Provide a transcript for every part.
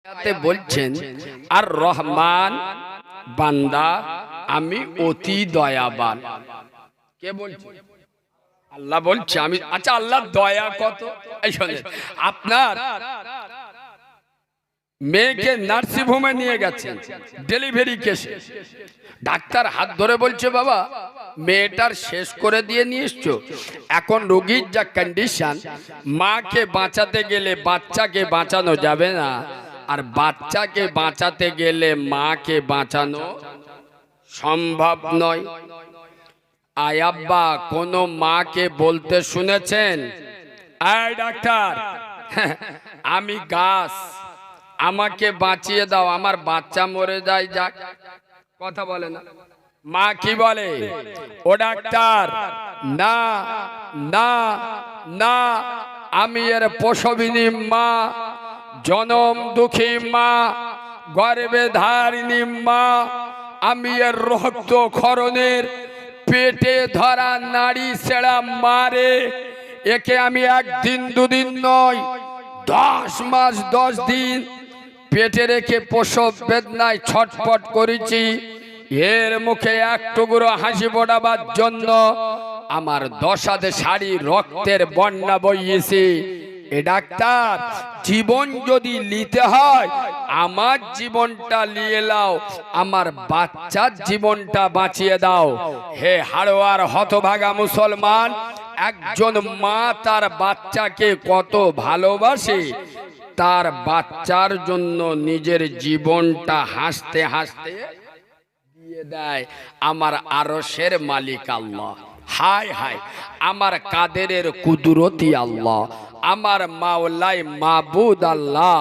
আয়াতে বলছেন আর রহমান বান্দা আমি অতি দয়াবান। কে বলছে? আল্লাহ বলছে আমি। আচ্ছা, আল্লাহ দয়া কত? এই শোনেন, আপনার মেয়েকে নার্সিং হোমে নিয়ে গেছেন ডেলিভারি কেসে, ডাক্তার হাত ধরে বলছে বাবা মেয়েটার শেষ করে দিয়ে নিয়ে এসছো। এখন রোগীর যা কন্ডিশন, মাকে বাঁচাতে গেলে বাচ্চাকে বাঁচানো যাবে না, আর বাচ্চাকে বাঁচাতে গেলে মাকে বাঁচানো সম্ভব নয়। আয়াব্বা কোন মাকে বলতে শুনেছেন এই ডাক্তার আমি গাছ, আমাকে বাঁচিয়ে দাও, আমার বাচ্চা মরে যায় যাক? কথা বলে না। মা কি বলে? ও ডাক্তার না না না, আমি এর প্রসবিনী মা, জনম দুঃখী মা, গর্ভে ধারিণী মা, আমি এর রক্ত ক্ষরণের পেটে ধরা নাড়ি ছেড়া মারে, একে আমি একদিন দুদিন নয় 10 মাস 10 দিন পেটে রেখে প্রসব বেদনায় ছটফট করেছি। এর মুখে এক টুকরো হাসি ফোটাবার জন্য আমার 10 হাতে শাড়ি রক্তের বন্যা বইয়েছে। এ ডাক্তার, জীবন যদি নিতে হয় আমার জীবনটা নিয়ে নাও, আমার বাচ্চার জীবনটা বাঁচিয়ে দাও। হে হাড়োয়ার হতভাগা মুসলমান, একজন মা তার বাচ্চাকে কত ভালোবাসে, তার বাচ্চার জন্য নিজের জীবনটা হাসতে হাসতে দিয়ে দেয়। আমার আরশের মালিক আল্লাহ, হায় হায় আমার কাদেরের কুদরতি আল্লাহ, আমার মাওলাই মাবুদ আল্লাহ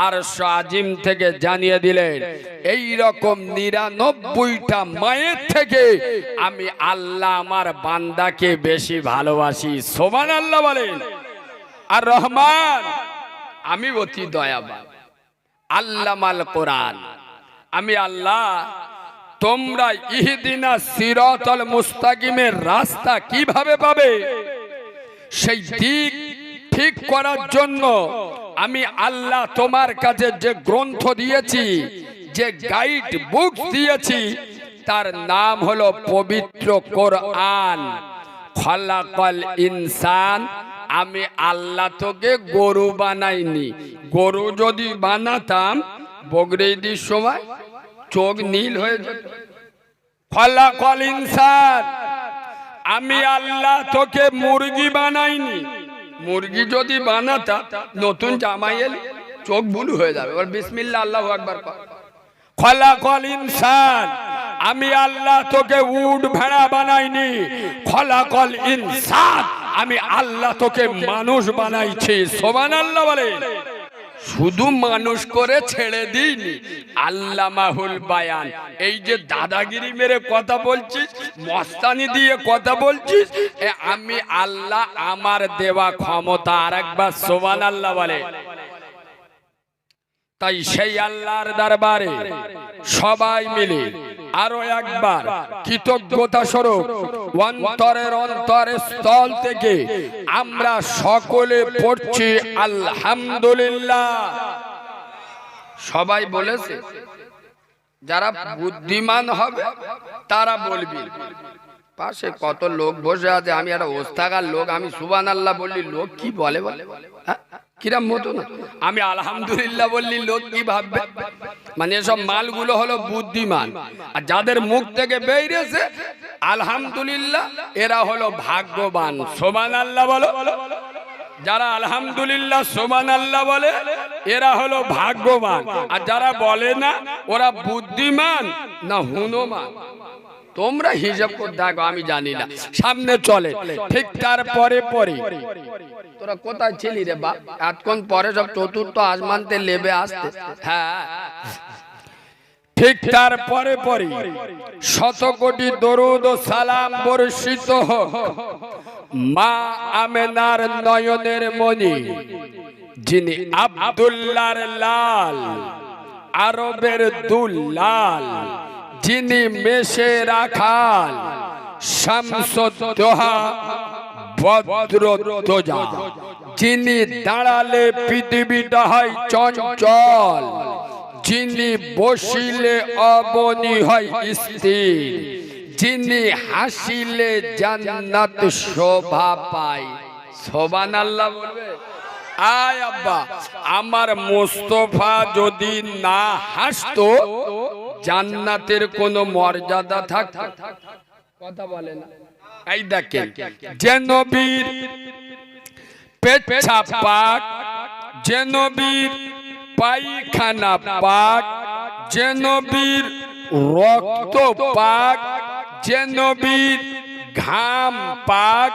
আরশ আজিম থেকে জানিয়ে দিলেন এই রকম 99টা মায়ের থেকে আমি আল্লাহ আমার বান্দাকে বেশি ভালোবাসি। সুবহানাল্লাহ বলেন। আর রহমান আমি অতি দয়াবান। আল্লামাল কোরআন, আমি আল্লাহ তোমরা ইহদিনা সিরাতাল মুস্তাকিমের রাস্তা কিভাবে পাবে সেই দিক ঠিক করার জন্য আমি আল্লাহ তোমার কাছে যে গ্রন্থ দিয়েছি, যে গাইড বুক দিয়েছি, তার নাম হলো পবিত্র কোরআন। খলাকাল ইনসান, আমি আল্লাহ তোকে গরু বানাইনি। গরু যদি বানাতাম বগরিদির সময় চোখ নীল হয়ে যেত। খলাকাল ইনসান, আমি আল্লাহ তোকে মুরগি বানাইনি। মুরগি যদি বানাতা নতুন জামাই এলে চোখ বুলু হয়ে যাবে। এবার বিসমিল্লাহ আল্লাহু আকবার কর। খলাকাল ইনসান, আমি আল্লাহ তোকে উট ভেড়া বানাইনি। খলাকাল ইনসান, আমি আল্লাহ তোকে মানুষ বানাইছি। সুবহানাল্লাহ বলে। শুধু মানুষ করে ছেড়ে দিইনি, আল্লামাহুল বায়ান। এই যে দাদাগিরি মেরে কথা বলছিস, মস্তানি দিয়ে কথা বলছিস, আমি আল্লাহ আমার দেওয়া ক্ষমতা। আর একবার সুবহানাল্লাহ বলে। তাই সেই আল্লাহর দরবারে সবাই মিলে আরো একবার কৃতজ্ঞতা স্বরূপ অন্তরের স্থল থেকে আমরা সকলে পড়ছি আলহামদুলিল্লাহ। সবাই বলেছে, যারা বুদ্ধিমান হবে তারা বলবি। পাশে কত লোক বসে আছে, আমি একটা ওস্তাগার লোক, আমি সুবহানাল্লাহ বললি লোক কি বলে বলে কিরাম মতো না, আমি আলহামদুলিল্লাহ বললি লোক কি ভাববে? মানে এসব মালগুলো হলো বুদ্ধিমান, আর যাদের মুখ থেকে বেরিয়েছে আলহামদুলিল্লাহ এরা হলো ভাগ্যবান। সুবহানাল্লাহ বলো। যারা আলহামদুলিল্লাহ সুবহানাল্লাহ বলে এরা হলো ভাগ্যবান, আর যারা বলে না ওরা বুদ্ধিমান না হুনমান। তোমরা হিসাব করে দেখো, আমি জানি না। সামনে চলে ঠিক তারপরে পরে তোরা কোথায় ছিলি রে বাপ? এতক্ষণ পরে সব চতুর্থ আসমানতে লেবে আসতে। হ্যাঁ, ঠিক তারপরে পরে 100 কোটি দরুদ ও সালাম বর্ষিত হোক মা আমেনার নয়নের মণি, যিনি আব্দুল্লাহর লাল, আরবের দুলাল, যিনি মেষে রাখাল, শামসুদ দোহা, বদ্র দোজা, যিনি দাঁড়ালে পৃথিবীটা হয় চঞ্চল, যিনি বসিলে অবনী হয় স্থির, যিনি হাসিলে জান্নাত শোভা পায়। সুবহানাল্লাহ বলবে। আয় আব্বা, আমার মোস্তফা যদি না হাসতো জান্নাতের কোনো মর্যাদা থাকতো? কথা বলে না। এই দেখেন, যে নবীর পেচ্ছাপ পাক, যে নবীর পায়খানা পাক, যে নবীর রক্ত পাক, যে নবীর ঘাম পাক,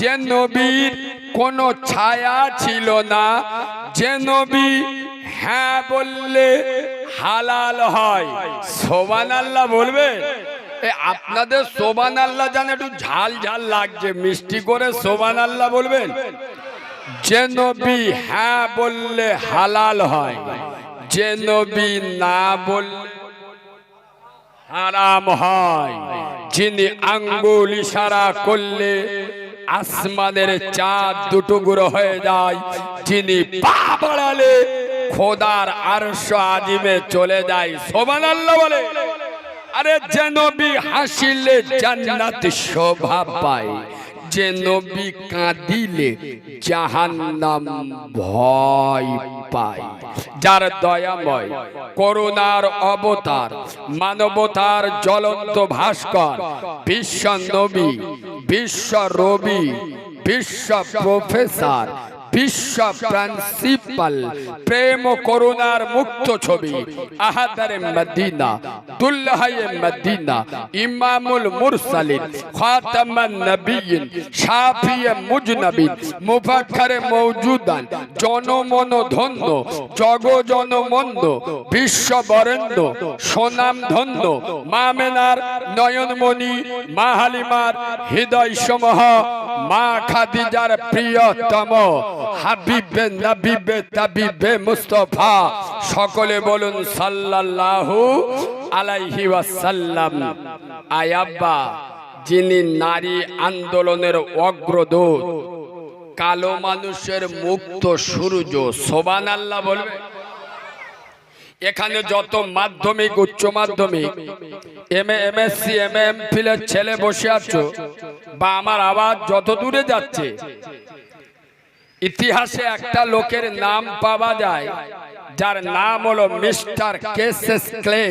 যে নবীর কোনো ছায়া ছিল না, যে নবী হ্যাঁ বললে হালাল হয়। সুবহানাল্লাহ বলবে। আপনাদের সুবহানাল্লাহ জানে একটু ঝাল ঝাল লাগছে, মিষ্টি করে সুবহানাল্লাহ বলবেন। যে নবী হ্যাঁ বললে হালাল হয়, যে নবী না বললে হারাম হয়, যিনি আঙ্গুল ইশারা করলে আসমানের চাঁদ দুটুকরো হয়ে যায়, যিনি পা বাড়ালে খোদার আরশ আজিমে চলে যায়। সুবহানাল্লাহ বলে। আরে যে নবী হাসিলে জান্নাত শোভা পায়, যে নবী কাঁদিলে জাহান্নাম ভয় পায়। যার দয়াময়, করুণার অবতার, মানবতার জ্বলন্ত ভাস্কর, বিশ্ব নবী, বিশ্ব রবি, বিশ্ব প্রফেসর, বিশ্ব প্রিন্সিপাল, প্রেম করুণার মুক্ত ছবি, আহাদারে মদিনা, দুল্লাহে মদিনা, ইমামুল মুরসালিন, খাতামান নবিয়িন, শাফিয়ে মুজনবিন, মুফাক্খরে মওজুদান, জনমন ধন্য, জগজন মন্দ, বিশ্ব বরেণ্য, সোনাম ধন্য, মামেনার নয়নমণি, মা হালিমার হৃদয় সমহ, মা খাদিজার প্রিয়তম, হাবিবে নবিবে তাবিবে মুস্তাফা। সকলে বলুন সাল্লাল্লাহু আলাইহি ওয়াসাল্লাম। আয় আব্বা, যিনি নারী আন্দোলনের অগ্রদূত, কালো মানুষের মুক্ত সূর্য। সুবহানাল্লাহ বলবে। এখানে যত মাধ্যমিক, উচ্চ মাধ্যমিক, এমএ, এমএসসি, এমএ, এমফিল এর ছেলে বসে আছো, বা আমার আওয়াজ যত দূরে যাচ্ছে, ইতিহাসে একটা লোকের নাম পাওয়া যায় যার নাম হলো মিস্টার কেসেস ক্লে।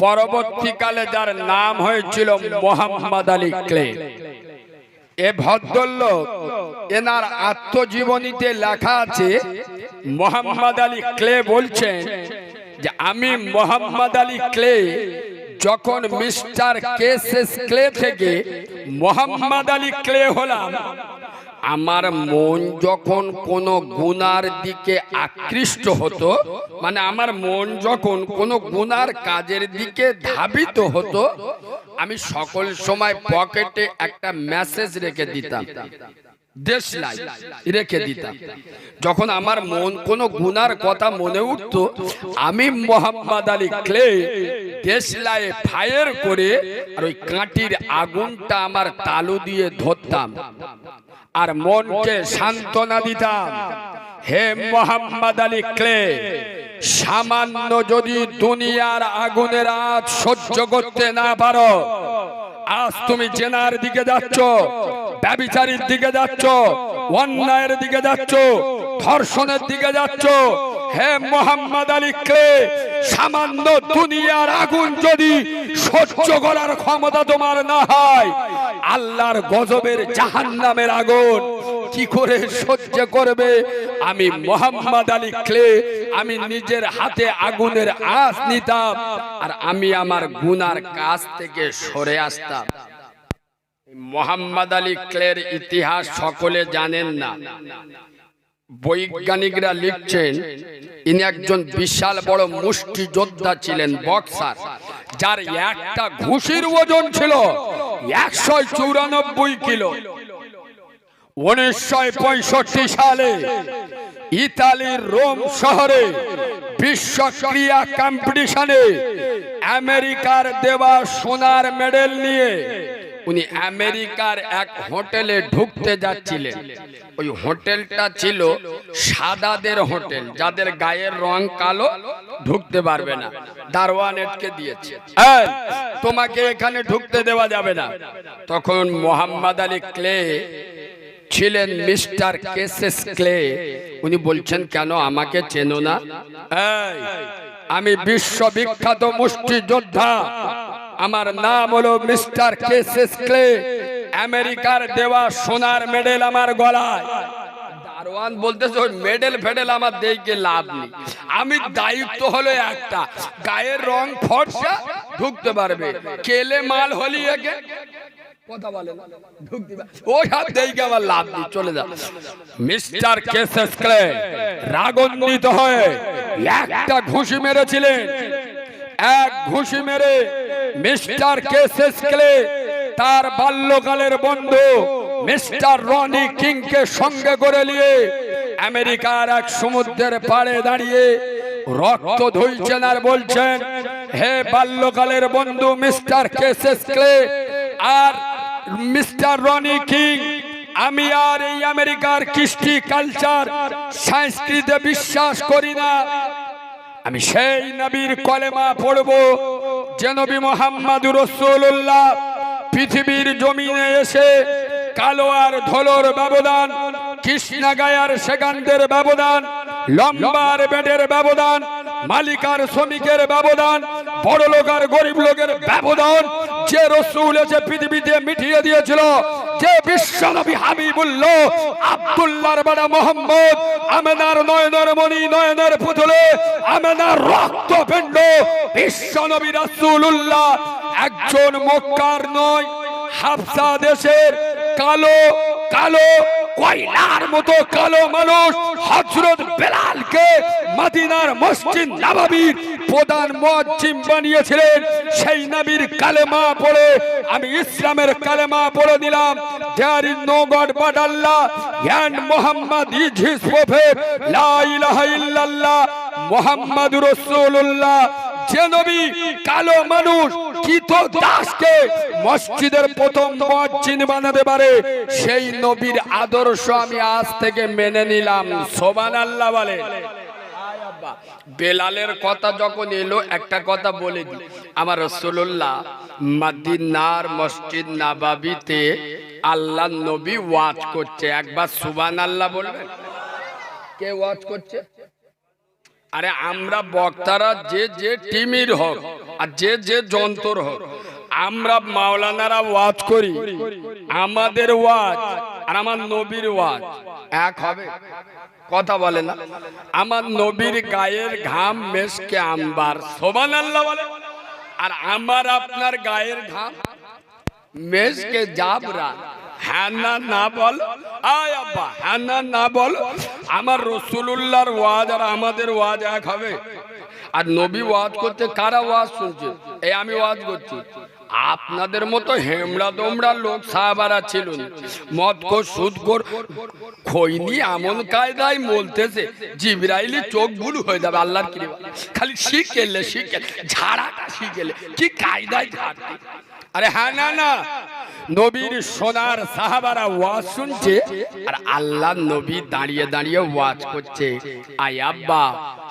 পরবর্তীকালে যার নাম হয়েছিল মোহাম্মদ আলী ক্লে। এ ভদ্রলোক, এনার আত্মজীবনীতে লেখা আছে, মোহাম্মদ আলী ক্লে বলছেন যে আমি মোহাম্মদ আলী ক্লে যখন মিস্টার কেসেস ক্লে থেকে মোহাম্মদ আলী ক্লে হলাম, আমার মন যখন কোনো গুনার দিকে আকৃষ্ট হতো, মানে আমার মন যখন কোনো গুনার কাজের দিকে ধাবিত হতো, আমি সকল সময় পকেটে একটা মেসেজ রেখে দিতাম, দেশলাই রেখে দিতাম। যখন আমার মন কোনো গুনার কথা মনে উঠতো, আমি মোহাম্মদ আলী ক্লে দেশলাইয়ে ফায়ার করে আর ওই কাঠির আগুনটা আমার তালু দিয়ে ধরতাম আর মনকে সান্ত্বনা দিতাম, হে মোহাম্মদ আলী ক্লে, সামান্য যদি দুনিয়ার আগুনের আঁচ সহ্য করতে না পারো, আজ তুমি জেনার দিকে যাচ্ছ, ব্যভিচারীর দিকে যাচ্ছ, অন্যায়ের দিকে যাচ্ছ, ধর্ষণের দিকে যাচ্ছ, হে মোহাম্মদ আলী ক্লে, সামান্য দুনিয়ার আগুন যদি সহ্য করার ক্ষমতা তোমার না হয়, আল্লাহর গজবের জাহান্নামের আগুন কি করে সহ্য করবে? আমি মোহাম্মদ আলী ক্লে, আমি নিজের হাতে আগুনের আঁচ নিতাম আর আমি আমার গুনার কাজ থেকে সরে আসতাম। মোহাম্মদ আলী ক্লের ইতিহাস সকলে জানেন না। বৈজ্ঞানিকরা লিখছেন ইনি একজন বিশাল বড় মুষ্টিযোদ্ধা ছিলেন, বক্সার, যার একটা ঘুষির ওজন ছিল 194 কিলো। 1965 সালে ইতালির রোম শহরে বিশ্ব ক্রীড়া কম্পিটিশনে আমেরিকার দেওয়া সোনার মেডেল নিয়ে উনি আমেরিকার এক হোটেলে ঢুকতে যাচ্ছিলেন। ওই হোটেলটা ছিল সাদাদের হোটেল, যাদের গায়ের রং কালো ঢুকতে পারবে না। দারোয়ান আটকে দিয়েছে, এই তোমাকে এখানে ঢুকতে দেওয়া যাবে না। তখন মোহাম্মদ আলী ক্লে ছিলেন, মিস্টার কেসেস ক্লে। উনি বলছেন, কেন আমাকে চেনো না? এই আমি বিশ্ববিখ্যাত মুষ্টিযোদ্ধা, আমার নাম হলো মিস্টার কেসেস ক্লে। আমেরিকার দেওয়া সোনার মেডেল আমার গলায়। দারোয়ান বলতেছে, ওই মেডেল ফেডেল আমার দেখে লাভ নেই, আমি দায়িত্ব হলো একটা, গায়ের রং ফর্সা ঢুকতে পারবে, কেলে মাল হলি একে কথা বলে না, ঢুকতে পারবে, ওই হাত দেখে আমার লাভ নেই, চলে যা। মিস্টার কেসেস ক্লে রাগান্বিত হয়ে একটা ঘুষি মেরেছিলেন। এক ঘুষি মেরে মিস্টার কেসেস ক্লে তার বাল্যকালের বন্ধু মিস্টার রনি কিংকে সঙ্গে করে নিয়ে আমেরিকার এক সমুদ্রের পাড়ে দাঁড়িয়ে রক্ত ধুইছেন আর বলছেন, হে বাল্যকালের বন্ধু মিস্টার কেসেস ক্লে আর মিস্টার রনি কিং, আমি আর এই আমেরিকার কৃষ্টি কালচার সংস্কৃতিতে বিশ্বাস করি না। আমি সেই নবীর কলেমা পড়ব যে নবী মুহাম্মদুর রাসূলুল্লাহ পৃথিবীর জমিনে এসে কালো আর ধলোর ব্যবধান, কৃষ্ণা গায়ার সেকান্তের ব্যবধান, লম্বার বেডের ব্যবধান, মালিকার শ্রমিকের ব্যবধান, বড় লোক আর গরিব লোকের ব্যবধান যে রাসূল এসে পৃথিবীতে মিটিয়ে দিয়েছিল, যে বিশ্বনবী হাবিবুল্লাহ আব্দুল্লাহর বাড়া মোহাম্মদ, আমেনার নয়নের মণি, নয়নের পুতুলে, আমেনার রক্তপিণ্ড বিশ্বনবী রাসূলুল্লাহ একজন মক্কার নয়, হাবশা দেশের কালো কালো কয়লার মতো কালো মানুষ হযরত বেলালকে মদিনার মসজিদ নববীর প্রধান মুয়াজ্জিম বানিয়েছিলেন। সেই নবীর কালেমা পড়ে আমি ইসলামের কালেমা পড়ে নিলাম। There is no God but Allah and Muhammad is his prophet. La ilaha illallah Muhammadur Rasulullah। যে নবী কালো মানুষ কিতো দাসকে মসজিদের প্রথম মুয়াজ্জিন বানাতে পারে, সেই নবীর আদর্শ আমি আজ থেকে মেনে নিলাম। সুবহানাল্লাহ বলে। বেলালের কথা যখন এলো, একটা কথা বলে দিই, আমার রাসূলুল্লাহ মদিনার মসজিদ নববীতে আল্লাহর নবী ওয়াজ করছে, একবার সুবহানাল্লাহ বলবেন। কে ওয়াজ করছে? আরে আমরা বক্তারা যে যে টিমির হোক আর যে যে যন্ত্র হোক, আমরা মাওলানারা ওয়াজ করি, আমাদের ওয়াজ আর আমার নবীর ওয়াজ এক হবে? কথা বলে না। আমার নবীর গায়ের ঘাম মেশকে আম্বার, সুবহানাল্লাহ বলে। আর আমার আপনার গায়ের ঘাম মেশকে জাবরা। হ্যাঁ না না বল, আয় আব্বা, হ্যাঁ না না বল। আমার রাসূলুল্লাহর ওয়াজ আর আমাদের ওয়াজ এক হবে? আর নবী ওয়াজ করতে কারা ওয়াজ শুনছে? এই আমি ওয়াজ করছি, আপনাদের মতো হেমড়া দমড়া লোক সাহাবারা ছিল, মদখোর সুদখোর খৈনি এমন কায়দায় বলতেছে জিবরাইলি চোখ ভুল হয়ে যাবে আল্লাহর কৃপা। খালি শিখেলে ঝাড়াটা শিখেলে কি কায়দায় ঝাড়তে। আরে হ্যাঁ না না, নবীর সোনার সাহাবারা ওয়াজ শুনছে আর আল্লাহর নবী দাঁড়িয়ে দাঁড়িয়ে ওয়াজ করছে। আয় আব্বা,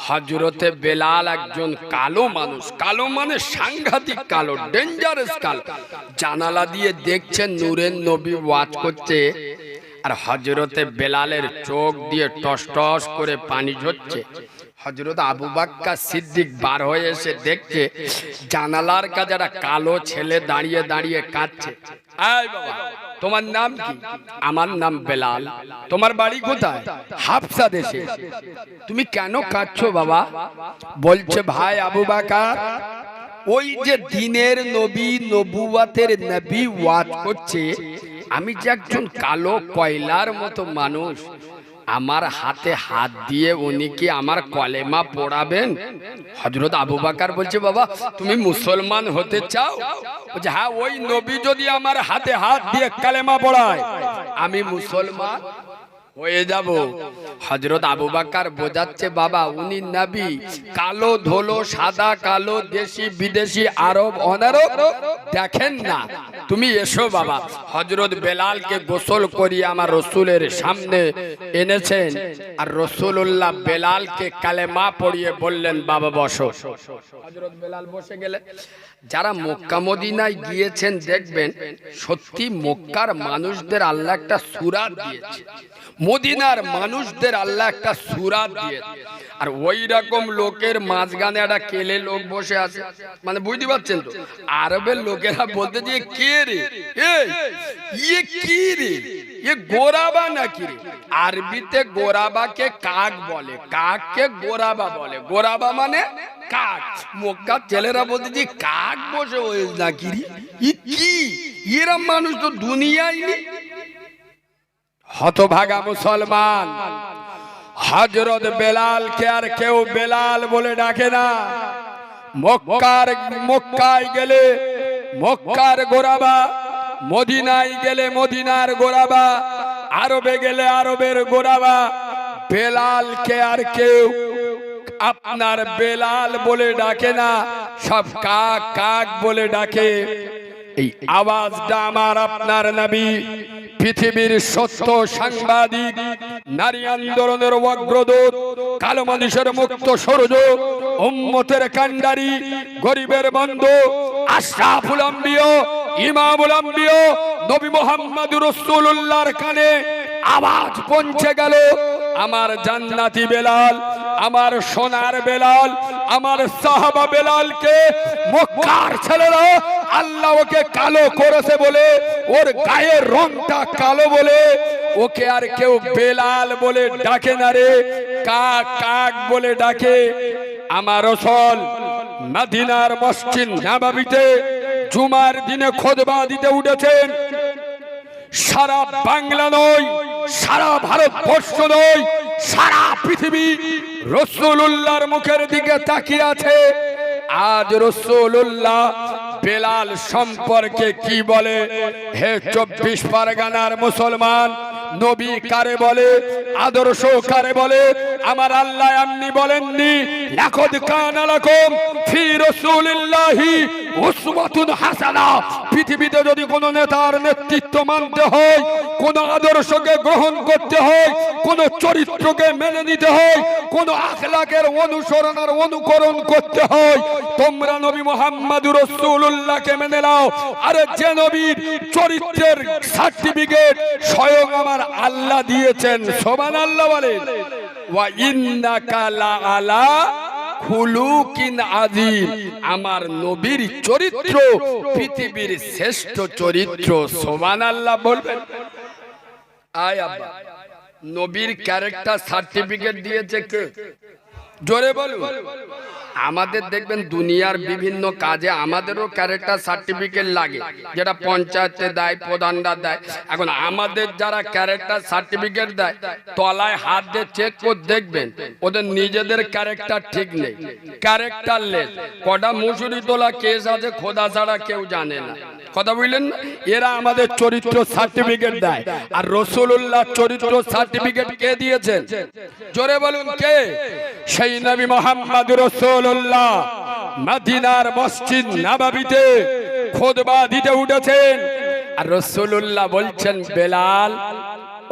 হযরতে বেলাল একজন কালো মানুষ, কালো মানে সাংঘাতিক কালো, ডেঞ্জারাস কালো। জানালা দিয়ে দেখছেন নূরের নবী ওয়াজ করছে আর হযরতে বেলালের চোখ দিয়ে টস টস করে পানি ঝরছে। হযরত আবু বকর সিদ্দিক বার হয়ে এসে দেখছে জানালার কাছে একটা কালো ছেলে দাঁড়িয়ে দাঁড়িয়ে কাঁদছে। এই বাবা, তোমার নাম কি? আমার নাম বেলাল। তোমার বাড়ি কোথায়? হাবশা দেশে। তুমি কেন কাঁদছো বাবা? বলছে, ভাই আবু বকর, ওই যে দিনের নবী, নবুয়াতের নবী ওয়াজ করছে, আমি যে একজন কালো কয়লার মতো মানুষ, আমার হাতে হাত দিয়ে উনি কি আমার কলেমা পড়াবেন? হযরত আবু বকর বলছে, বাবা তুমি মুসলমান হতে চাও? বলছে, হ্যাঁ, ওই নবী যদি আমার হাতে হাত দিয়ে কলেমা পড়ায় আমি মুসলমান হয়ে যাব। হযরত আবু বকর বোঝাচ্ছে বাবা উনি নবী, কালো ধোলো সাদা কালো দেশি বিদেশি আরব অনারব দেখেন না, তুমি এসো বাবা। হযরত বেলালকে গোসল করিয়ে আমার রসুলের সামনে এনেছেন, আর রাসূলুল্লাহ বেলালকে কালেমা পড়িয়ে বললেন বাবা বসো। হযরত বেলাল বসে গেলে যারা মক্কা মদিনায় গিয়েছেন দেখবেন সত্যি মক্কার মানুষদের আল্লাহ একটা সূরা দিয়েছে, মদিনার মানুষদের আল্লাহ একটা সূরা দিয়েছে। আর ওই রকম লোকের মাঝখানে একটা কেলে লোক বসে আছে, মানে বুঝতে পারছেন তো, আরবের লোকেরা বলতে যে কে রে, ইয়ে কি রে, ইয়ে গোরাবা নাকি রে। আরবিতে গোরাবাকে কাক বলে, কাককে গোরাবা বলে, গোরাবা মানে কাক। মক্কার ছেলেরা বলতে যে কাক বসে হয়েছে নাকি রে, ই কি, এরম মানুষ তো দুনিয়ায় নেই। হতভাগা মুসলমান, হযরত বেলালকে আর কেউ বেলাল বলে ডাকে না। মক্কায় গেলে মক্কার গোরাবা, মদিনায় গেলে মদিনার গোরাবা, আরবে গেলে আরবের গোরাবা। বেলালকে আর কেউ আপনার বেলাল বলে ডাকে না, সব কাক কাক বলে ডাকে। এই আওয়াজটা আমার আপনার নবী, পৃথিবীর সত্য সাংবাদিক, নারী আন্দোলনের অগ্রদূত, কালো মানুষের মুক্ত সূর্য, উম্মতের কান্ডারি, গরিবের বন্ধু, আশরাফুল আম্বিয়া, ইমামুল আম্বিয়া নবী মুহাম্মদুর রাসূলুল্লাহর কানে আওয়াজ পৌঁছে গেল। আমার জান্নাতি বেলাল, আমার সোনার বেলাল, আমার সাহাবা বেলালকে মক্কার ছেলেরা আল্লাহ ওকে কালো করেছে বলে, ওর গায়ের রংটা কালো বলে ওকে আর কেউ বেলাল বলে ডাকে না রে, কাক কাক বলে ডাকে। আমার রাসূল মদিনার মসজিদ নববীতে জুমার দিনে খুতবা দিতে উঠেছেন। সারা বাংলা নয়, সারা ভারতবর্ষ নয়, সারা পৃথিবী রাসূলুল্লাহর মুখের দিকে তাকিয়ে আছে। আজ রাসূলুল্লাহ বেলাল সম্পর্কে কি বলে? হে 24 পরগনার মুসলমান, নবী কারে বলে, আদর্শ কারে বলে? আমার আল্লাহ এমনি বলেননি লাকাদ কানা লাকুম ফি রাসূলিল্লাহি উসওয়াতুন হাসানা। পৃথিবীতে যদি কোন নেতার নেতৃত্ব মানতে হয়, কোন আদর্শকে গ্রহণ করতে হয়, কোন চরিত্রকে মেনে নিতে হয়, কোন আখলাকের অনুসরণ আর অনুকরণ করতে হয়, তোমরা নবী মুহাম্মদুর রাসূলুল্লাহকে মেনে নাও। আরে যে নবীর চরিত্রের সার্টিফিকেট স্বয়ং আমার আল্লাহ দিয়েছেন, সুবহানাল্লাহ বলেন। ওয়া ইন্নাকা লাআলা খুলুকিন আযীম, আমার নবীর চরিত্র পৃথিবীর শ্রেষ্ঠ চরিত্র, সুবহানাল্লাহ বলবেন। আয় আব্বা, নবীর ক্যারেক্টার সার্টিফিকেট দিয়েছে কে? জোরে বলুন। আমাদের দেখবেন দুনিয়ার বিভিন্ন কাজে আমাদেরও ক্যারেক্টার সার্টিফিকেট লাগে, যেটা পঞ্চায়েতে দেয়, প্রধানরা দেয়। এখন আমাদের যারা ক্যারেক্টার সার্টিফিকেট দেয়, তলায় হাত দিয়ে চেক করে দেখবেন ওদের নিজেদের ক্যারেক্টার ঠিক নেই, ক্যারেক্টারলেস। কটা মুসুরি তোলা কেস আছে খোদা ছাড়া কেউ জানে না, কথা বুঝলেন না? এরা আমাদের চরিত্র সার্টিফিকেট দেয়। আর রাসূলুল্লাহ চরিত্র সার্টিফিকেট কে দিয়েছেন? জোরে বলুন কে? সেই নবী মুহাম্মদুর রাসূলুল্লাহ মদিনার মসজিদ নববীতে খুতবা দিতে উঠেছেন। আর রাসূলুল্লাহ বলছেন বেলাল,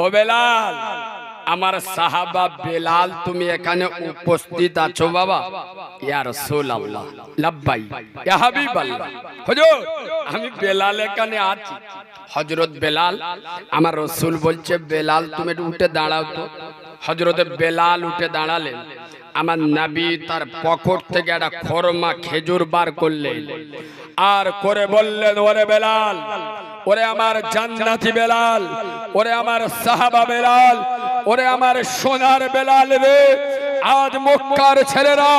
ও বেলাল, আমার সাহাবা বেলাল তুমি এখানে উপস্থিত আছো বাবা? ইয়া রাসূলুল্লাহ, লাব্বাই ইয়া হাবিবাল্লাহ, হুজুর আমি বেলাল এখানে আছি। হযরত বেলাল, আমার রাসূল বলছে বেলাল তুমি একটু উঠে দাঁড়াও তো। হযরত বেলাল উঠে দাঁড়ালেন। আমার নবী তার পকেট থেকে একটা খরমা খেজুর বার করলেন আর করে বললেন, ওরে বেলাল, ওরে আমার জান্নাতি বেলাল, ওরে আমার সাহাবা বেলাল, ওরে আমার সোনার বেলাল রে, আজ মক্কার ছেলেরা,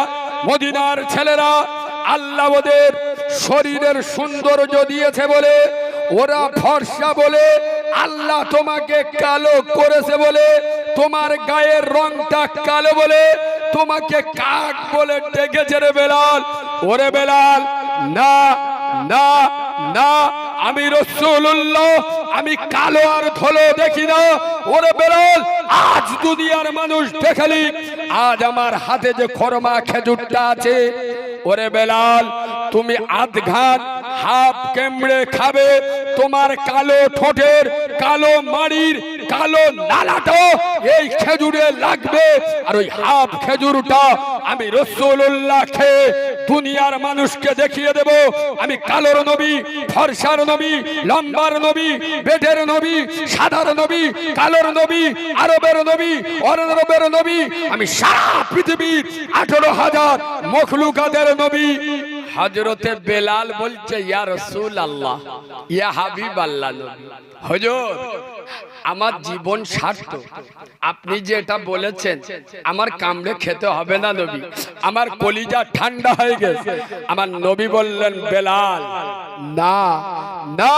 মদিনার ছেলেরা আল্লাহ ওদের শরীরের সৌন্দর্য দিয়েছে বলে, ওরা ফর্সা বলে, আল্লাহ তোমাকে কালো করেছে বলে, তোমার গায়ের রংটা কালো বলে তোমাকে কাক বলে ডেকেছে রে বেলাল। ওরে বেলাল, না না না, আমি রাসূলুল্লাহ, আমি কালো আর ধলো দেখি না। ওরে বেলাল, আজ দুনিয়ার মানুষ দেখালি, আজ আমার হাতে যে খরমা খেজুরটা আছে, ওরে বেলাল তুমি আধ ঘাট হাফ কেমড়ে খাবে, তোমার কালো ঠোঁটের কালো মাড়ির কালো নালাটা এই খেজুরে লাগবে, আর ওই হাফ খেজুরটা আমি রাসূলুল্লাহ খেয়ে দুনিয়ার মানুষকে দেখিয়ে দেব আমি কালোর নবী, ফর্সার নবী, লম্বার নবী, বেটের নবী, সাদার নবী, কালোর নবী, আরবের নবী, অরবের নবী, আমি সারা পৃথিবীর 18,000 মখলুকাতের নবী। হযরতে বেলাল বলছে, ইয়া রাসূলুল্লাহ, ইয়া হাবিবাল্লাহ নবী, হুজুর আমার জীবন সার্থক, আপনি যে এটা বলেছেন আমার কামড়ে খেতে হবে না নবী, আমার কলিজা ঠান্ডা হয়ে গেছে। আমার নবী বললেন, বেলাল না না,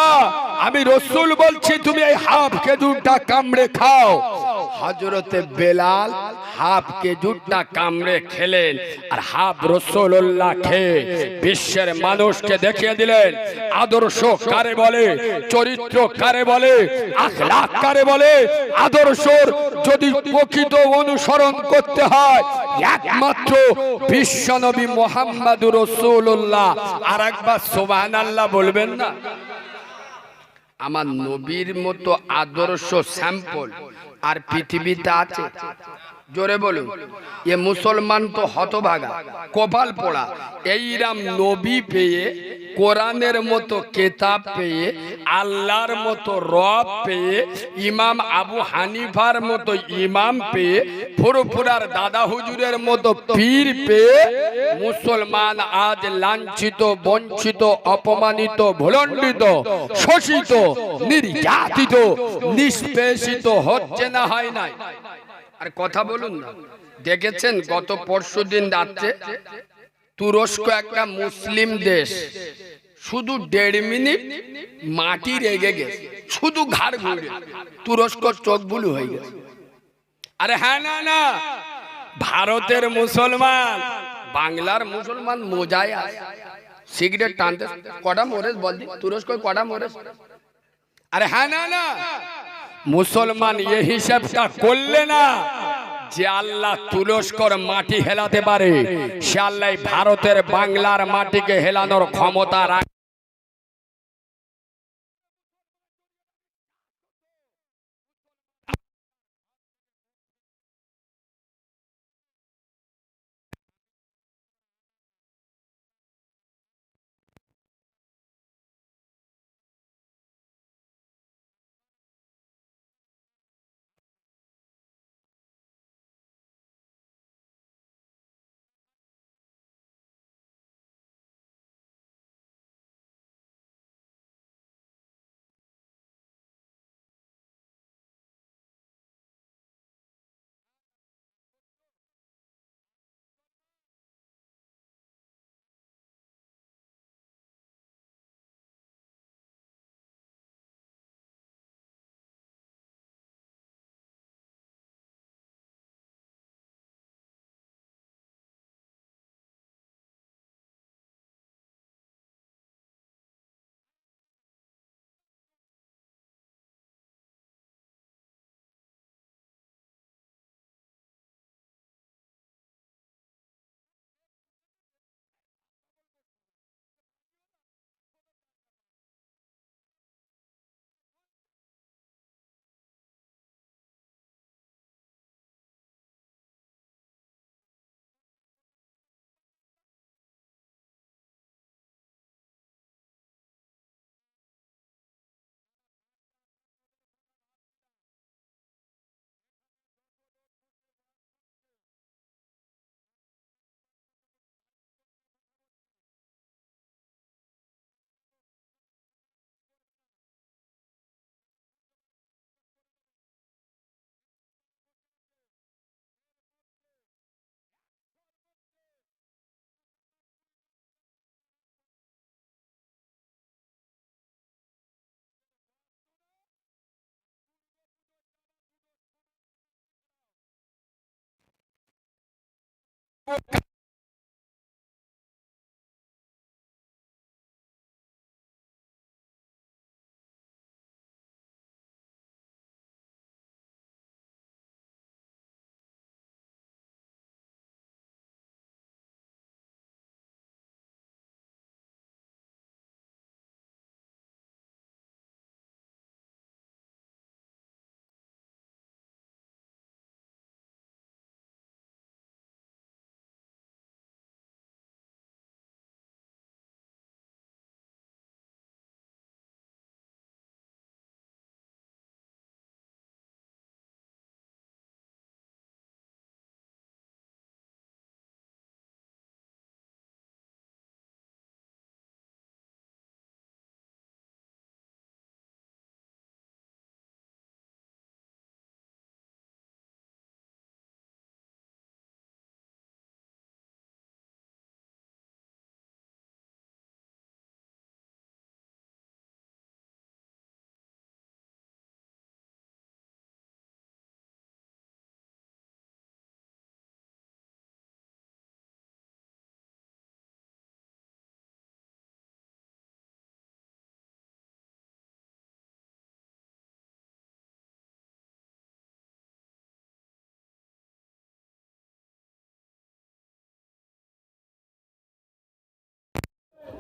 আমি রাসূল বলছি তুমি এই হাফ খেজুরটা কামড়ে খাও। হযরতে বেলাল হাফ খেজুরটা কামড়ে খেলেন, আর হাফ রাসূলুল্লাহ খেয়ে বিশ্বের মানুষকে দেখিয়ে দিলেন আদর্শ কারে বলে, চরিত্র কারে বলে, আখলাক কারে বলে। আদর্শর যদি প্রকৃত অনুসরণ করতে হয় একমাত্র বিশ্বনবী মুহাম্মদুর রাসূলুল্লাহ। আর একবার সুবহানাল্লাহ বলবেন না? আমার নবীর মতো আদর্শ স্যাম্পল আর পৃথিবীতে আছে? জোরে বলুন। এ মুসলমান তো হতভাগা, কপাল পোড়া, এইরাম নবী পেয়ে, কোরআনের মতো কেতাব পেয়ে, আল্লাহর মতো রব পেয়ে, ইমাম আবু হানিফার মতো ইমাম পেয়ে, ফুরফুরার দাদা হুজুরের মতো পীর পেয়ে মুসলমান আজ লাঞ্ছিত, বঞ্চিত, অপমানিত, ভুলণ্ডিত, শোষিত, নির্যাতিত, নিষ্পেষিত হচ্ছে না, হয় নাই? আর কথা বলুন না, দেখেছেন গত পরশুদিন রাত্রে তুরস্ক একটা মুসলিম দেশ, শুধু 1.5 মিনিট মাটি রেগে গেছে, শুধু ঘাড় ঘুরে তুরস্ক চোখ বুলু হয়ে গেছে। আরে হ্যাঁ, না না, ভারতের মুসলমান, বাংলার মুসলমান মজায় আছে, সিগারেট টানতে কটা মরেস বল দি, তুরস্ক কটা মরেস? আরে হ্যাঁ, না না, মুসলমান এই হিসাবটা করলে না যে আল্লাহ তুরস্কর মাটি হেলাতে পারে, সে আল্লাহ ভারতের বাংলার মাটিকে হেলানোর ক্ষমতা রাখে।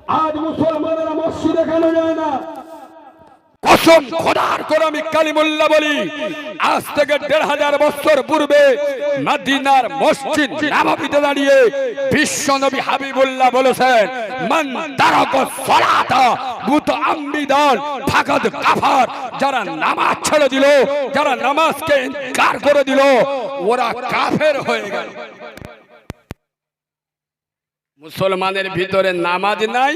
আজ মুসলমানেরা মসজিদে কেন যায় না? কসম খোদার করে আমি কালিমুল্লাহ বলি, আজ থেকে ১৫০০ বছর পূর্বে মদিনার মসজিদ নববীতে দাঁড়িয়ে বিশ্ব নবী হাবিবুল্লাহ বলেছেন, মান তারাকা সালাতা মুতাআম্মিদান ফাকাদ কাফার। যারা নামাজ ছেড়ে দিল, যারা নামাজকে ইনকার করে দিল, ওরা কাফের হয়ে গেল। মুসলমানের ভিতরে নামাজ নাই,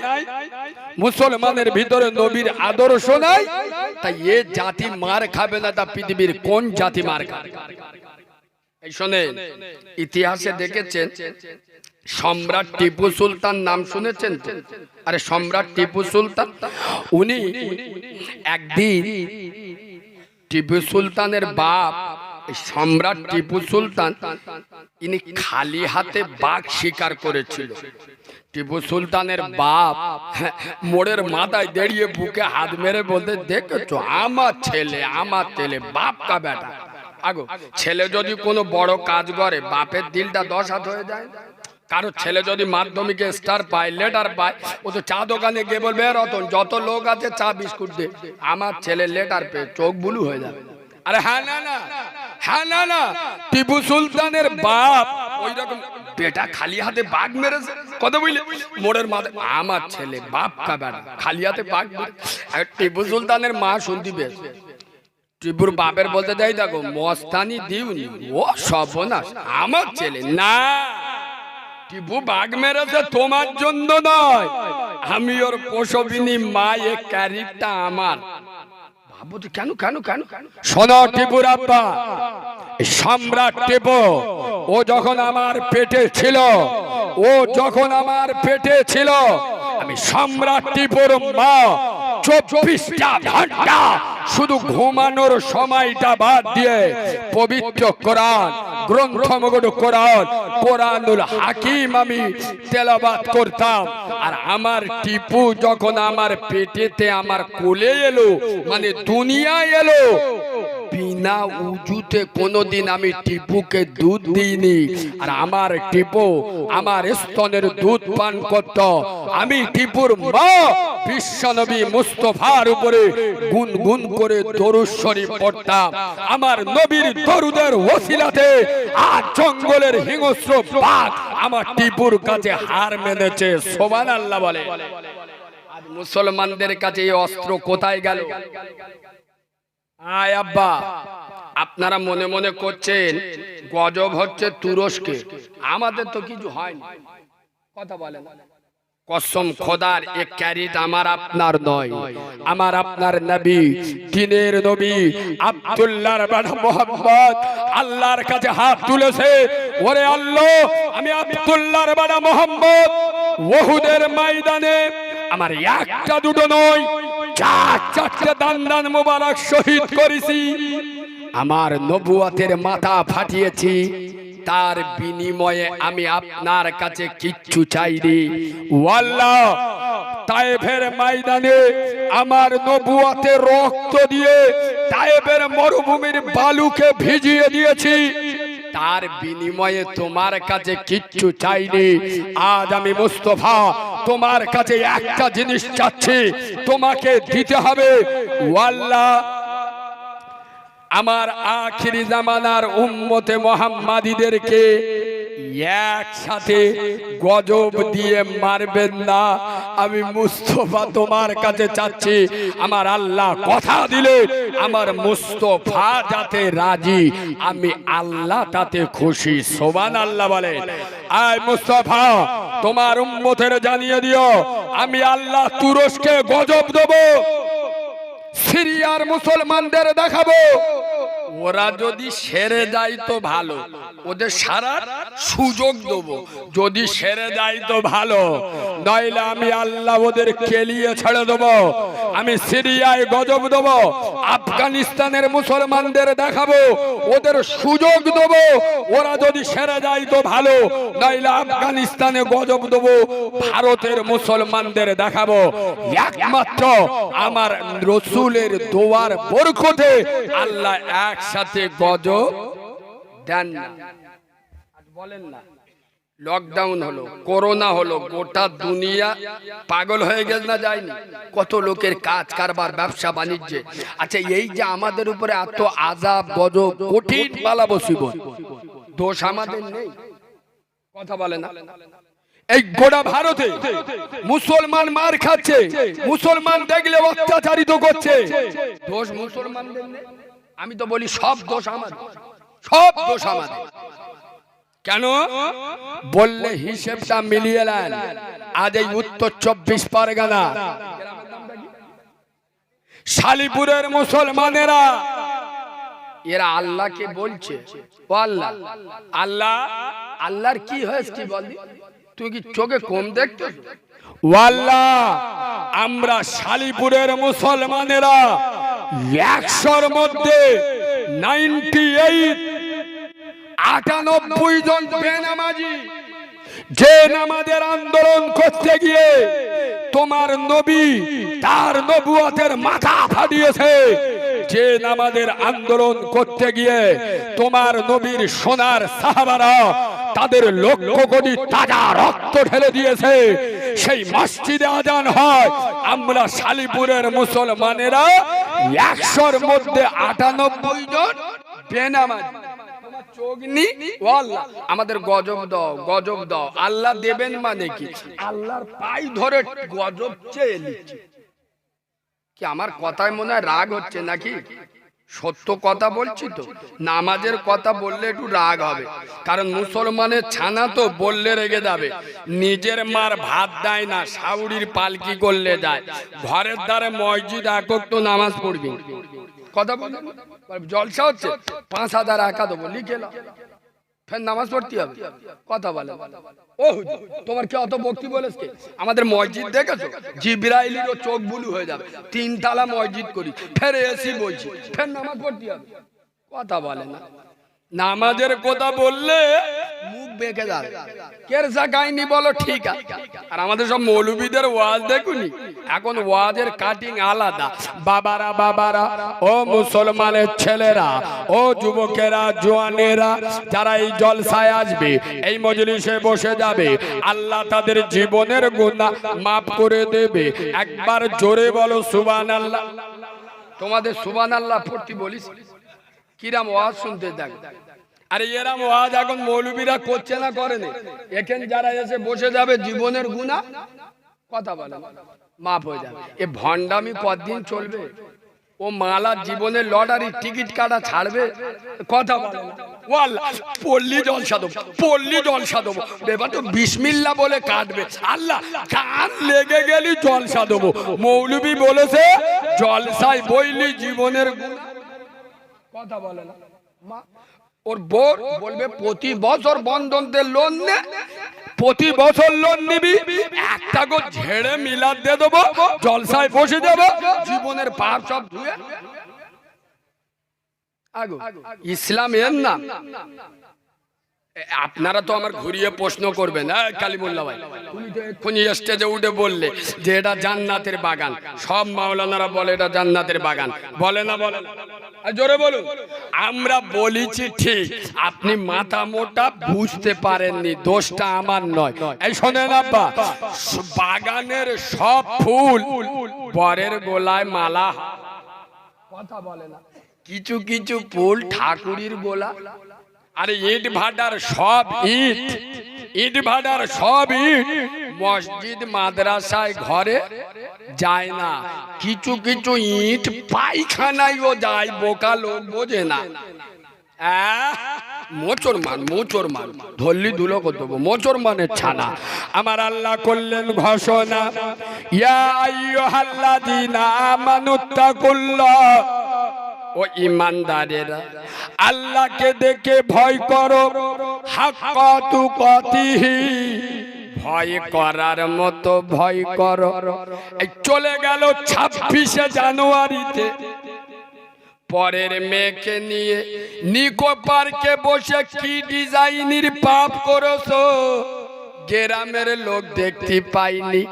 মুসলমানের ভিতরে নবীর আদর্শ নাই, তাই এ জাতি মার খাবে না। তা পৃথিবীর কোন জাতি মার খাবে? এই শোনেন, ইতিহাসে দেখেছেন সম্রাট টিপু সুলতান নাম শুনেছেন? আরে সম্রাট টিপু সুলতান, উনি একদিন টিপু সুলতানের বাপ সম্রাট টিপু সুলতান ইনি খালি হাতে বাঘ শিকার করেছিল। টিপু সুলতানের বাপ মোড়ের মাথায় দাঁড়িয়ে বুকে হাত মেরে বলতে, দেখেছো আমার ছেলে বাপ কা বেটা। আগো ছেলে যদি কোনো বড় কাজ করে বাপের দিলটা 10 হাত হয়ে যায়। কারো ছেলে যদি মাধ্যমিকে স্টার পায়, লেটার পায়, ও তো চা দোকানে গিয়ে বলবে, রতন যত লোক আছে চা বিস্কুট দে, আমার ছেলে লেটার পেয়ে চোখ বুলু হয়ে যাবে। আরে হ্যাঁ না না, টিপু সুলতানের বাপ ওই রকম বেটা খালি হাতে বাঘ মেরেছে। কথা বুঝলে? মোড়ের মাথায় আমার ছেলে বাপ কা বেটা খালি হাতে বাঘ। টিপু সুলতানের মা শুনতে পেয়েছে, টিপুর বাপের বলতে যাই, দেখো মস্তানি দিউনি, ও সর্বনাশ, আমার ছেলে না, টিপু বাঘ মেরেছে তোমার জন্য নয়, আমি ওর প্রসবিনী মা, এ ক্যারিটটা আমার। কেন কেন কেন? শোনো টিপুর আব্বা, সম্রাট টিপু ও যখন আমার পেটে ছিল, আমি সম্রাট টিপুর মা 24টা ঘন্টা শুধু ঘুমানোর সময়টা বাদ দিয়ে পবিত্র কোরআন গ্রন্থমগত কোরআনুল হাকিম আমি তেলাওয়াত করতাম। আর আমার টিপু যখন আমার পেটেতে আমার কোলে এলো, মানে দুনিয়া এলো, বিনা উজুতে কোনোদিন আমি টিপুকে দুধ দিইনি। আর আমার টিপু আমার স্তনের দুধ পান করত। আমি টিপুর মা বিশ্বনবী মুস্তাফার উপরে গুনগুন করে দরুদ শরীফ পড়তাম। আমার নবীর দরুদের ওসিলাতে আজ জঙ্গলের হিংস্র বাঘ আমার টিপুর কাছে হার মেনেছে। সুবহানাল্লাহ বলে। আজ মুসলমানদের কাছে এই অস্ত্র কোথায় গেল? আয় আব্বা, আপনারা মনে মনে করছেন গজব হচ্ছে তুরস্কে, আমাদের তো কিছু হয়নি। কথা বলেন, কসম খোদার এক ক্যারিট আমার আপনার নয়, আমার আপনার নবী, দ্বীনের নবী আব্দুল্লাহর বেটা মুহাম্মদ আল্লাহর কাছে হাত তুলেছে, ওরে আল্লাহ, আমি আব্দুল্লাহর বেটা মুহাম্মদ উহুদের ময়দানে আমার একটা দুটো নয়, 4-4টে দান মোবারক শহীদ করেছি, আমার নবুয়তের মাথা ফাটিয়েছি, তার বিনিময়ে আমি আপনার কাছে কিচ্ছু চাইনি। আল্লাহ, তায়েফের ময়দানে আমার নবুয়তের রক্ত দিয়ে তায়েফের মরুভূমির বালুকে ভিজিয়ে দিয়েছি, তার বিনিময়ে তোমার কাছে কিচ্ছু চাইনি। আজ আমি মুস্তাফা তোমার কাছে একটা জিনিস চাচ্ছি, তোমাকে দিতে হবে। আল্লাহ, আমার আখিরি জামানার উম্মতে মুহাম্মাদীদেরকে একসাথে গজব দিয়ে মারবেন না। আমি মুস্তাফা তোমার কাছে চাচ্ছি, আমার আল্লাহ কথা দিলে আমার মুস্তাফা যাতে রাজি, আমি আল্লাহ তাতে খুশি। সুবহানাল্লাহ বলে। আয় মুস্তাফা, তোমার উম্মতের জানিয়ে দিও, আমি আল্লাহ তুরস্কে গজব দেব, সিরিয়ার মুসলমানদের দেখাবো, ওরা যদি সেরে যায় তো ভালো, ওদের সারার সুযোগ দেবো, যদি সেরে যায় তো ভালো, নইলে আমি আল্লাহ ওদের কেলিয়ে ছেড়ে দেবো। আমি সিরিয়ায় গজব দেবো, আফগানিস্তানের মুসলমানদের দেখাবো, ওদের সুযোগ দেবো, ওরা যদি সেরে যায় তো ভালো, নইলে আফগানিস্তানে গজব দেবো, ভারতের মুসলমানদের দেখাবো। একমাত্র আমার রসুলের দোয়ার বরকতে আল্লাহ একসাথে গজব দেন না। বলেন না, লকডাউন হলো, করোনা হলো, গোটা দুনিয়া পাগল হয়ে গেছে না যায়নি? কত লোকের কাজ কারবার ব্যবসা বাণিজ্যে। আচ্ছা, এই যে আমাদের উপরে এত আযাব গজব কঠিন বালা মুসিবত, দোষ আমাদের নেই? কথা বলে না? এই গোটা ভারতে মুসলমান মার খাচ্ছে, মুসলমান দেখলে অত্যাচারিত করছে, দোষ মুসলমানদের নেই? আমি তো বলি সব দোষ আমাদের, সব দোষ আমাদের। কেন বললে হিসেবটা মিলিয়ে নেন। আজ এই উত্তর 24 পরগনা শালিপুরের মুসলমানেরা এরা আল্লাহকে বলছে, ও আল্লাহ, আল্লাহ, আল্লাহর কি হয়েছে কি বল? তুই কি চোখে কম দেখতে? ও আল্লাহ, আমরা শালিপুরের মুসলমানেরা 100-র মধ্যে 98 জন বেনামাজি, যে নামাজের আন্দোলন করতে গিয়ে তোমার নবী তার নবুয়তের মাথা ফাটিয়েছে, যে নামাজের আন্দোলন করতে গিয়ে তোমার নবীর সোনার সাহাবারা তাদের লক্ষ কোটি তাজা রক্ত ঢেলে দিয়েছে, সেই মসজিদে আজান হয়। আমরা শালিপুরের মুসলমানেরা 100-র মধ্যে 98 জন বেনামাজি। আমাদের গজব দাও, গজব দাও। আল্লাহ দেবেন মানে কি? আল্লাহর পাই ধরে গজব চেয়ে নিচ্ছে কি? আমার কথায় মনে হয় রাগ হচ্ছে নাকি? সত্য কথা বলছি তো। নামাজের কথা বললে একটু রাগ হবে, কারণ মুসলমানের ছানা তো বললে রেগে যাবে। নিজের মার ভাত দেয় না, শাউরির পালকি করলে যায়। ঘরের দ্বারে মসজিদ একক তো নামাজ পড়বি, কথা বল, জলসা হচ্ছে 5000 টাকা দেবো, লিখে নাও, ফের নামাজ পড়তে হবে। কথা বলে, ও তোমার কি অত বক্তি বলেছে? আমাদের মসজিদ দেখেছো? জিবরাইলেরও চোখ বুলু হয়ে যাবে। 3 তলা মসজিদ করি, ফের এসি বলছি, ফের নামাজ পড়তে হবে। কথা বলে না। নামাজের কথা বললে মুখ বেঁকে যাবে। কেরসা কাহিনী বলো, ঠিক আছে। আর আমাদের সব মৌলবীদের ওয়াজ দেখুনি, এখন ওয়াজের কাটিং আলাদা। বাবারা, বাবারা, ও মুসলমানের ছেলেরা, ও যুবকেরা, জওয়ানেরা, যারা এই জলসায় আসবে, এই মজলিসে বসে যাবে, আল্লাহ তাদের জীবনের গুনাহ মাফ করে দেবে। একবার জোরে বলো সুবহানাল্লাহ। তোমাদের সুবহানাল্লাহ পড়তে বলিস, কিরাম ওয়াজ শুনতে দেখ। আরে এরাম ওয়াজ এখন মৌলবীরা করছে না, করেনি? এখানে যারা এসে বসে যাবে, জীবনের গুনাহ, কথা বলে, মাফ হয়ে যাবে। এ ভণ্ডামি কতদিন চলবে? ও মালা জীবনের লটারি টিকিট কাটা ছাড়বে, কথা বলে। ও আল্লাহ, পল্লী জলসা দেবো, পল্লী জলসা দেবো, এবার তো বিসমিল্লাহ বলে কাটবে। আল্লাহ, কান লেগে গেলি জলসা দেবো। মৌলবী বলেছে জলসায় বইলি জীবনের গুনাহ, কথা বলে না। ওর বোর বলবে প্রতি বছর বন্ধনদের লোন নে, প্রতি বছর লোন নিবি, একটা গো ঝেড়ে মিলাদ দিয়ে দেবো, জলসায় বসে দেবো, জীবনের পাপ সব ধুয়ে। ইসলাম এর নাম। আপনারা তো আমার ঘুরিয়ে প্রশ্ন করবেন, কালিমুল্লাহ ভাই, তুমি তো এক্ষুনি স্টেজে উঠে বললে যে এটা জান্নাতের বাগান। সব মাওলানারা বলে এটা জান্নাতের বাগান, বলে না? বলে না? জোরে বলুন। আমরা বলেছি ঠিক, আপনি মাথা মোটা বুঝতে পারেননি, দোষটা আমার নয়। এই শোনেন আব্বা, বাগানের সব ফুল বরের গোলায় মালা, কথা বলে না। কিছু কিছু ফুল ঠাকুরের গোলা। আরে ইট ভাটার সব ইট, ইট ভাটার সব ইট মসজিদ মাদ্রাসায় ঘরে যায় না। কিছু কিছু ইট পায়খানায়ও যায়, বোকা লোক বোঝে না। মোচর মান, মোচর মান, ধরলি ধুলো করতে মোচর মানের ছানা। আমার আল্লাহ করলেন ঘোষণা, ইয়া আইয়ুহাল্লাযীনা আমানুত্তাকুল্লাহ, ও ইমানদারেরা, আল্লাহকে দেখে ভয় করো, হাক্কা তুকাতিহি, ভয় করার মতো ভয় করো। এই চলে গেল 26শে জানুয়ারিতে, পরের মেয়েকে নিয়ে নিকো পার্কে বসে কি ডিজাইনের পাপ করেছো, গ্রামের লোক দেখতে পাইনি,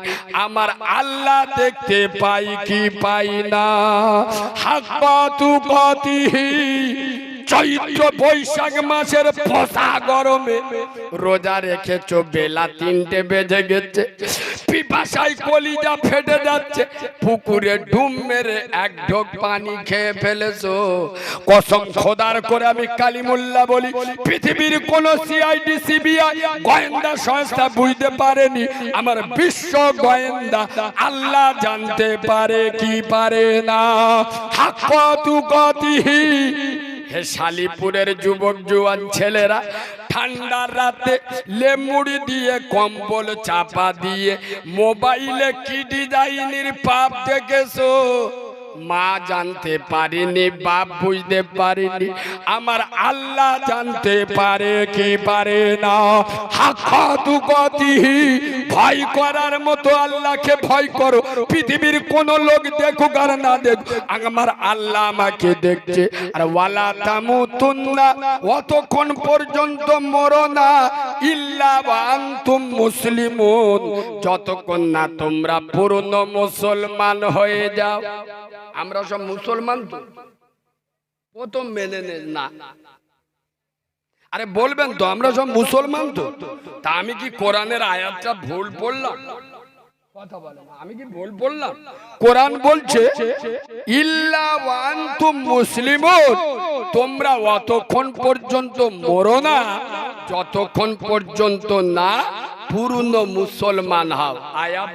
আমার আল্লাহ দেখতে পাই কি পাই না। হাক্কা তুকাতিহি, চৈত্র বৈশাখ মাসের পোষা গরমে রোজা রেখেছো, বেলা 3টে বেজে গেছে, পিপাসায় কলিজা ফেটে যাচ্ছে, পুকুরে ডুব মেরে এক ঢোক পানি খেয়ে ফেলেছো। কসম খোদার করে আমি কালিমুল্লাহ বলি, পৃথিবীর কোন সিআইডি সিবিআই গোয়েন্দা সংস্থা বুঝতে পারেনি, আমার বিশ্ব গোয়েন্দা আল্লাহ জানতে পারে কি পারে না। হাক্কাতু কাতিহি। হে শালিপুরের যুবক জওয়ান ছেলেরা, ঠান্ডার রাতে লেমুড়ি দিয়ে কম্বল চাপা দিয়ে মোবাইলে কি ডিজাইনের পাপ দেখেছো? মা জানতে পারিনি, বাপ বুঝতে পারিনি, আমার আল্লাহ জানতে পারে কি পারে না। হাক্কাতু কাতিহি। ভয় করার মতো আল্লাহকে ভয় করো। পৃথিবীর কোন লোক দেখুক আর না দেখুক, আমার আল্লাহ আমাকে দেখছে। আর ওয়ালা তামুতুন্না, অতক্ষণ পর্যন্ত মরো না, ইল্লা ওয়া আনতুম মুসলিমুন, যতক্ষণ না তোমরা পূর্ণ মুসলমান হয়ে যাও। আমরা সব মুসলমান তো, প্রথম মেনে নেন না। আরে বলবেন তো আমরা সব মুসলমান তো, তা আমি কি কোরআনের আয়াতটা ভুল পড়লাম? কথা বলেন, আমি কি ভুল পড়লাম? কোরআন বলছে ইল্লা ওয়া আনতুম মুসলিমুন, তোমরা অতক্ষণ পর্যন্ত মরো না যতক্ষণ পর্যন্ত না পূর্ণ মুসলমান হও। আয়াত